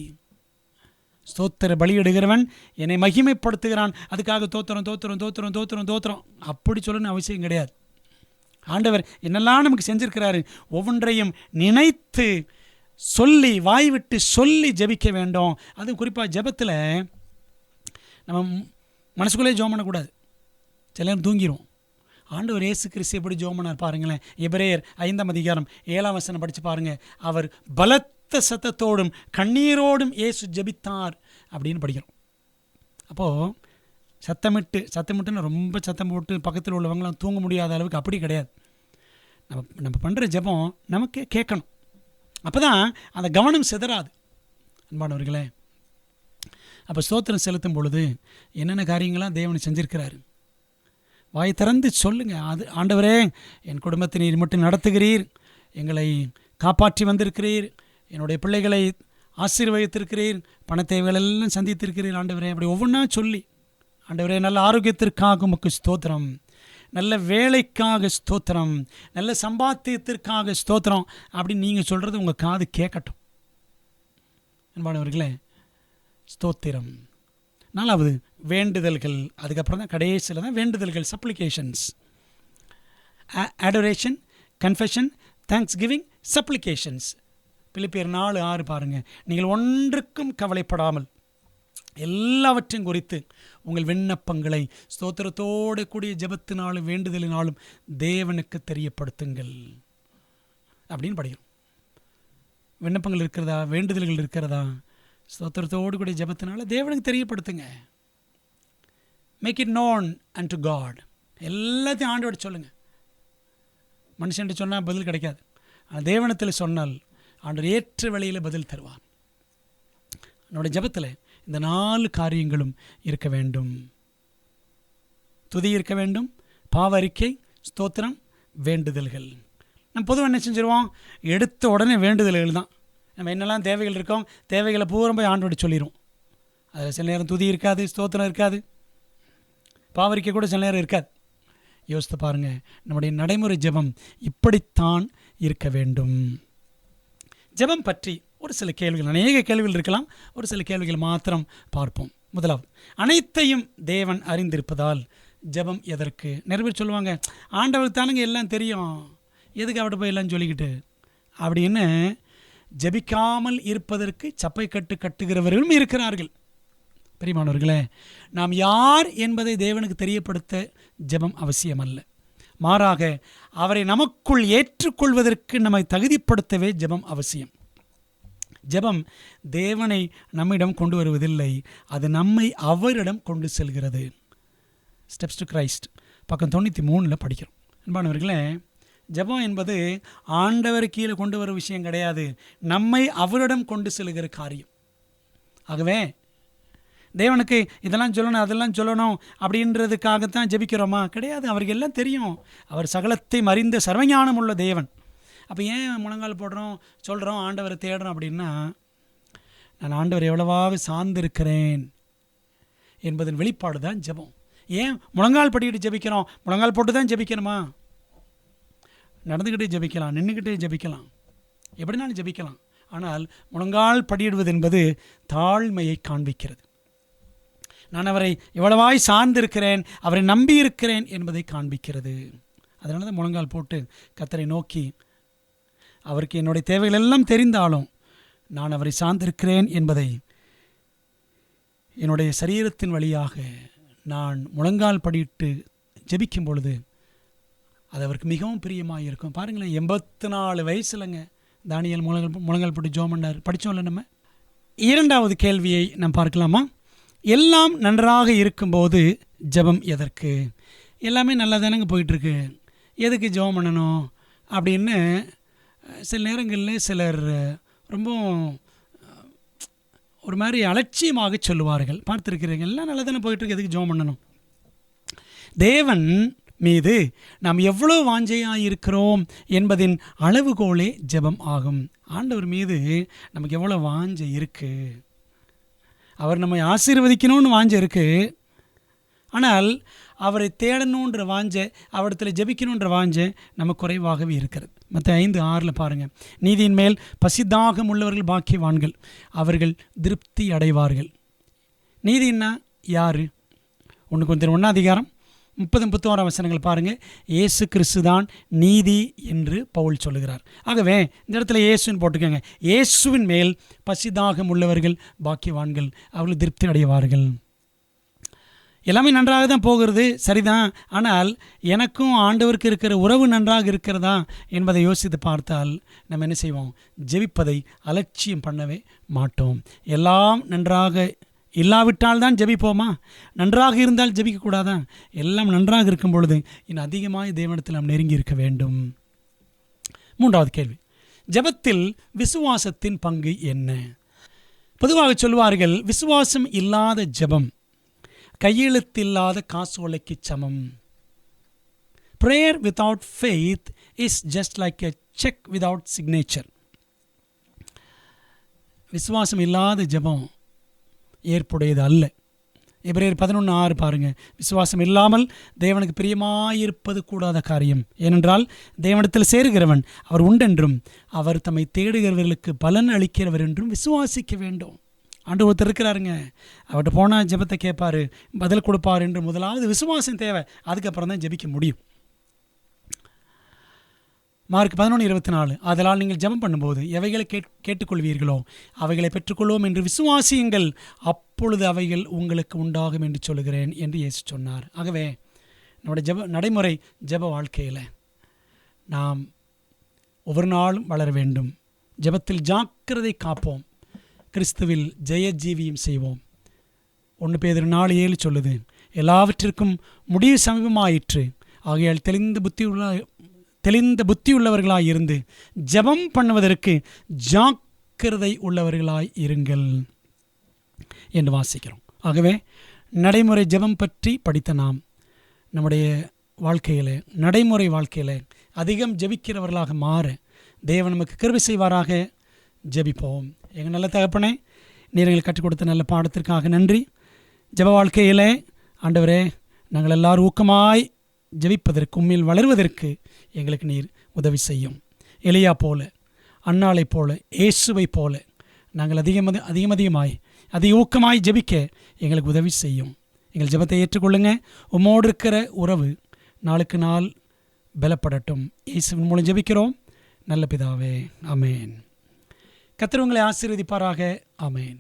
ஸ்தோத்திர பலியிடுகிறவன் என்னை மகிமைப்படுத்துகிறான். அதுக்காக தோத்திரம் தோத்திரம் தோத்திரம் தோத்திரம் தோத்திரம் அப்படி சொல்லணும்னு அவசியம் கிடையாது. ஆண்டவர் என்னெல்லாம் நமக்கு செஞ்சிருக்கிறாரு ஒவ்வொன்றையும் நினைத்து சொல்லி வாய் விட்டு சொல்லி ஜெபிக்க வேண்டும். அதுவும் குறிப்பாக ஜெபத்தில் நம்ம மனசுக்குள்ளே ஜெபம் பண்ணக்கூடாது. சில நேரம் தூங்கிடும். ஆண்டவர் இயேசு கிறிஸ்து எப்படி ஜெபம் பண்ணார் பாருங்களேன். எபிரேயர் 5:7 படித்து பாருங்கள். அவர் பலத்த சத்தத்தோடும் கண்ணீரோடும் இயேசு ஜெபித்தார் அப்படின்னு படிக்கிறோம். அப்போது சத்தமிட்டுன்னு ரொம்ப சத்தம் போட்டு பக்கத்தில் உள்ளவங்களாம் தூங்க முடியாத அளவுக்கு அப்படி கிடையாது. நம்ம பண்ணுற ஜெபம் நமக்கு கேட்கணும். அப்போ தான் அந்த கவனம் சிதறாது. அன்பானவர்களே, அப்போ ஸ்தோத்திரம் செலுத்தும் பொழுது என்னென்ன காரியங்களாம் தேவன் செஞ்சிருக்கிறாரு வாய் திறந்து சொல்லுங்கள். அது ஆண்டவரே, என் குடும்பத்தை நீர் மட்டும் நடத்துகிறீர், எங்களை காப்பாற்றி வந்திருக்கிறீர், என்னுடைய பிள்ளைகளை ஆசீர்வதித்திருக்கிறீர், பண தேவைகளெல்லாம் சந்தித்திருக்கிறீர் ஆண்டவரே. அப்படி ஒவ்வொன்றா சொல்லி, ஆண்டவரே நல்ல ஆரோக்கியத்திற்காக உமக்கு ஸ்தோத்திரம், நல்ல வேலைக்காக ஸ்தோத்திரம், நல்ல சம்பாத்தியத்திற்காக ஸ்தோத்திரம் அப்படின்னு நீங்கள் சொல்கிறது உங்கள் காது கேட்கட்டும். அன்பானவர்களே, ஸ்தோத்திரம். 4வது வேண்டுதல்கள். அதுக்கப்புறம் தான் கடைசியில் தான் வேண்டுதல்கள், supplications. Adoration, confession, Thanksgiving, supplications. பிலிப்பியர் 4:6 பாருங்கள். நீங்கள் ஒன்றுக்கும் கவலைப்படாமல் எல்லாவற்றையும் குறித்து உங்கள் விண்ணப்பங்களை ஸ்தோத்திரத்தோடு கூடிய ஜெபத்தினாலும் வேண்டுதலினாலும் தேவனுக்கு தெரியப்படுத்துங்கள் அப்படின்னு படிக்கிறோம். விண்ணப்பங்கள் இருக்கிறதா, வேண்டுதல்கள் இருக்கிறதா? ஸ்தோத்திரத்தோடு கூடிய ஜெபத்தினால தேவனுக்கு தெரியப்படுத்துங்க. Make it known and to God. எல்லாத்தையும் ஆண்டோட சொல்லுங்கள். மனுஷன்ட்டு சொன்னால் பதில் கிடைக்காது. ஆனால் தேவனத்தில் சொன்னால் ஆண்டவர் ஏற்ற வழியில் பதில் தருவார். என்னுடைய ஜெபத்தில் இந்த 4 காரியங்களும் இருக்க வேண்டும். துதி இருக்க வேண்டும், பாவ அறிக்கை, ஸ்தோத்திரம், வேண்டுதல்கள். நம்ம பொதுவாக என்ன செஞ்சிருவோம்? எடுத்த உடனே வேண்டுதல்கள் தான். நம்ம என்னெல்லாம் தேவைகள் இருக்கோம், தேவைகளை பூரா போய் ஆண்டோட சொல்லிடுவோம். அதில் சில நேரம் துதி இருக்காது, ஸ்தோத்திரம் இருக்காது, பாவரிக்கை கூட சில நேரம் இருக்காது. யோசித்து பாருங்கள், நம்முடைய நடைமுறை ஜெபம் இப்படித்தான் இருக்க வேண்டும். ஜெபம் பற்றி ஒரு சில கேள்விகள், அநேக கேள்விகள் இருக்கலாம், ஒரு சில கேள்விகள் மாத்திரம் பார்ப்போம். முதலாவது, அனைத்தையும் தேவன் அறிந்திருப்பதால் ஜெபம் எதற்கு? நிறைய பேர் சொல்லுவாங்க, ஆண்டவருக்கு தானுங்க எல்லாம் தெரியும், எதுக்கு அவட்ட போய் எல்லாம் சொல்லிக்கிட்டு அப்படின்னு ஜெபிக்காமல் இருப்பதற்கு சப்பை கட்டுகிறவர்களும் இருக்கிறார்கள். பிரியமானவர்களே, நாம் யார் என்பதை தேவனுக்கு தெரியப்படுத்த ஜெபம் அவசியமல்ல. மாறாக அவரை நமக்குள் ஏற்றுக்கொள்வதற்கு நம்மை தகுதிப்படுத்தவே ஜெபம் அவசியம். ஜெபம் தேவனை நம்மிடம் கொண்டு வருவதில்லை, அது நம்மை அவரிடம் கொண்டு செல்கிறது. ஸ்டெப்ஸ் டு கிரைஸ்ட் பக்கம் 93 படிக்கிறோம். அன்பானவர்களே, ஜெபம் என்பது ஆண்டவர் கீழே கொண்டு வரும் விஷயம் கிடையாது, நம்மை அவரிடம் கொண்டு செல்கிற காரியம். ஆகவே தேவனுக்கு இதெல்லாம் சொல்லணும், அதெல்லாம் சொல்லணும் அப்படின்றதுக்காகத்தான் ஜெபிக்கிறோமா? கிடையாது. அவருக்கு எல்லாம் தெரியும். அவர் சகலத்தையும் அறிந்த சர்வஞானம் உள்ள தேவன். அப்போ ஏன் முழங்கால் போடுறோம், சொல்கிறோம், ஆண்டவரை தேடுறோம் அப்படின்னா, நான் ஆண்டவர் எவ்வளவாக சார்ந்திருக்கிறேன் என்பதன் வெளிப்பாடு தான் ஜெபம். ஏன் முழங்கால் படிக்கிட்டு ஜெபிக்கிறோம்? முழங்கால் போட்டு தான் ஜெபிக்கணுமா? நடந்துக்கிட்டே ஜெபிக்கலாம், நின்றுக்கிட்டே ஜெபிக்கலாம், எப்படினாலும் ஜெபிக்கலாம். ஆனால் முழங்கால் படியிடுவது என்பது தாழ்மையை காண்பிக்கிறது. நான் அவரை எவ்வளவாய் சார்ந்திருக்கிறேன், அவரை நம்பி இருக்கிறேன் என்பதை காண்பிக்கிறது. அதனால தான் முழங்கால் போட்டு கர்த்தரை நோக்கி, அவருக்கு என்னுடைய தேவைகள் எல்லாம் தெரிந்தாலும் நான் அவரை சார்ந்திருக்கிறேன் என்பதை என்னுடைய சரீரத்தின் வழியாக நான் முழங்கால் படியிட்டு ஜெபிக்கும் பொழுது அது அவருக்கு மிகவும் பிரியமாக இருக்கும். பாருங்களேன், 84 வயசுலங்க தானியேல் முழங்கால் போட்டு ஜெபம் பண்ணார். படித்தோம்ல நம்ம. இரண்டாவது கேள்வியை நாம் பார்க்கலாமா? எல்லாம் நன்றாக இருக்கும்போது ஜெபம் எதற்கு? எல்லாமே நல்லா தானங்க போயிட்டுருக்கு, எதுக்கு ஜெபம் பண்ணணும் அப்படின்னு சில நேரங்களில் சிலர் ரொம்ப ஒரு மாதிரி அலட்சியமாக சொல்லுவார்கள். பார்த்துருக்கிறீங்க, எல்லாம் நல்லா தானே போயிட்டுருக்கு, எதுக்கு ஜெபம் பண்ணணும்? தேவன் மீது நாம் எவ்வளோ வாஞ்சையாக இருக்கிறோம் என்பதின் அளவுகோலே ஜெபம் ஆகும். ஆண்டவர் மீது நமக்கு எவ்வளோ வாஞ்சை இருக்குது, அவர் நம்மை ஆசீர்வதிக்கணும்னு வாஞ்சை இருக்குது. ஆனால் அவரை தேடணுன்ற வாஞ்சை, அவரிடத்தில் ஜெபிக்கணுன்ற வாஞ்சை நமக்கு குறைவாகவே இருக்கிறது. மத்தேயு 5:6 பாருங்கள், நீதியின் மேல் பசிதாகம் உள்ளவர்கள் பாக்கியவான்கள், அவர்கள் திருப்தி அடைவார்கள். நீதின்னா யார்? 1 Corinthians 1:30-31 பாருங்கள். இயேசு கிறிஸ்து தான் நீதி என்று பவுல் சொல்லுகிறார். ஆகவே இந்த இடத்துல இயேசுன்னு போட்டுக்கோங்க. இயேசுவின் மேல் பசிதாகம் உள்ளவர்கள் பாக்கியவான்கள், அவர்கள் திருப்தி அடைவார்கள். எல்லாமே நன்றாக தான் போகிறது, சரிதான். ஆனால் எனக்கும் ஆண்டவருக்கு இருக்கிற உறவு நன்றாக இருக்கிறதா என்பதை யோசித்து பார்த்தால் நம்ம என்ன செய்வோம்? ஜெபிப்பதை அலட்சியம் பண்ணவே மாட்டோம். எல்லாம் நன்றாக இல்லாவிட்டால் தான் ஜெபிப்போமா? நன்றாக இருந்தால் ஜெபிக்கக்கூடாதா? எல்லாம் நன்றாக இருக்கும் பொழுது இன்னும் அதிகமாக தேவனிடத்தில் நாம் நெருங்கி இருக்க வேண்டும். மூன்றாவது கேள்வி, ஜெபத்தில் விசுவாசத்தின் பங்கு என்ன? பொதுவாக சொல்வார்கள், விசுவாசம் இல்லாத ஜெபம் கையெழுத்தில்லாத காசோலைக்கு சமம். Prayer without faith is just like a check without signature. விசுவாசம் இல்லாத ஜெபம் ஏற்புடையது அல்ல. எபிரேயர் 11:6 பாருங்க. விசுவாசம் இல்லாமல் தேவனுக்கு பிரியமாயிருப்பது கூடாத காரியம். ஏனென்றால் தேவனிடத்தில் சேருகிறவன் அவர் உண்டென்றும் அவர் தம்மை தேடுகிறவர்களுக்கு பலன் அளிக்கிறவர் என்றும் விசுவாசிக்க வேண்டும். ஆண்டு ஒருத்தர் இருக்கிறாருங்க, அவர்கிட்ட போனால் ஜெபத்தை கேட்பார், பதில் கொடுப்பார் என்று முதலாவது விசுவாசம் தேவை. அதுக்கப்புறம் தான் ஜெபிக்க முடியும். மார்க் 11:24, அதனால் நீங்கள் ஜெபம் பண்ணும்போது எவைகளை கேட்டுக்கொள்வீர்களோ அவைகளை பெற்றுக்கொள்வோம் என்று விசுவாசியுங்கள், அப்பொழுது அவைகள் உங்களுக்கு உண்டாகும் என்று சொல்கிறேன் என்று இயேசு சொன்னார். ஆகவே நம்முடைய நடைமுறை ஜெப வாழ்க்கையில் நாம் ஒவ்வொரு நாளும் வளர வேண்டும். ஜெபத்தில் ஜாக்கிரதை காப்போம், கிறிஸ்துவில் ஜெய ஜீவியம் செய்வோம். 1 பேதுரு 4:7 சொல்லுது, எல்லாவற்றிற்கும் முடிவு சமீபமாயிற்று, ஆகையால் தெளிந்த புத்தியுள்ளவர்களாய் இருந்து ஜெபம் பண்ணுவதற்கு ஜாக்கிரதை உள்ளவர்களாய் இருங்கள் என்று வாசிக்கிறோம். ஆகவே நடைமுறை ஜெபம் பற்றி படித்த நாம் நம்முடைய வாழ்க்கையில், நடைமுறை வாழ்க்கையில் அதிகம் ஜெபிக்கிறவர்களாக மாற தேவன் நமக்கு கிருபை செய்வாராக. ஜெபிப்போம். எங்கள் நல்ல தகப்பனே, நீர் எங்களுக்கு கற்றுக் கொடுத்த நல்ல பாடத்திற்காக நன்றி. ஜெப வாழ்க்கையிலே ஆண்டவரே, நாங்கள் எல்லாரும் ஊக்கமாய் ஜெபிப்பதற்கு, உண்மையில் வளர்வதற்கு எங்களுக்கு நீர் உதவி செய்யும். எலியா போல, அன்னாளை போல, இயேசுவை போல நாங்கள் அதிகமாய் அதிக ஊக்கமாய் ஜெபிக்க எங்களுக்கு உதவி செய்யும். எங்கள் ஜெபத்தை ஏற்றுக்கொள்ளுங்க. உம்மோடு இருக்கிற உறவு நாளுக்கு நாள் பலப்படட்டும். இயேசுவின் மூலம் ஜெபிக்கிறோம் நல்ல பிதாவே, ஆமேன். கர்த்தர் உங்களை ஆசீர்வதிப்பாராக. ஆமேன்.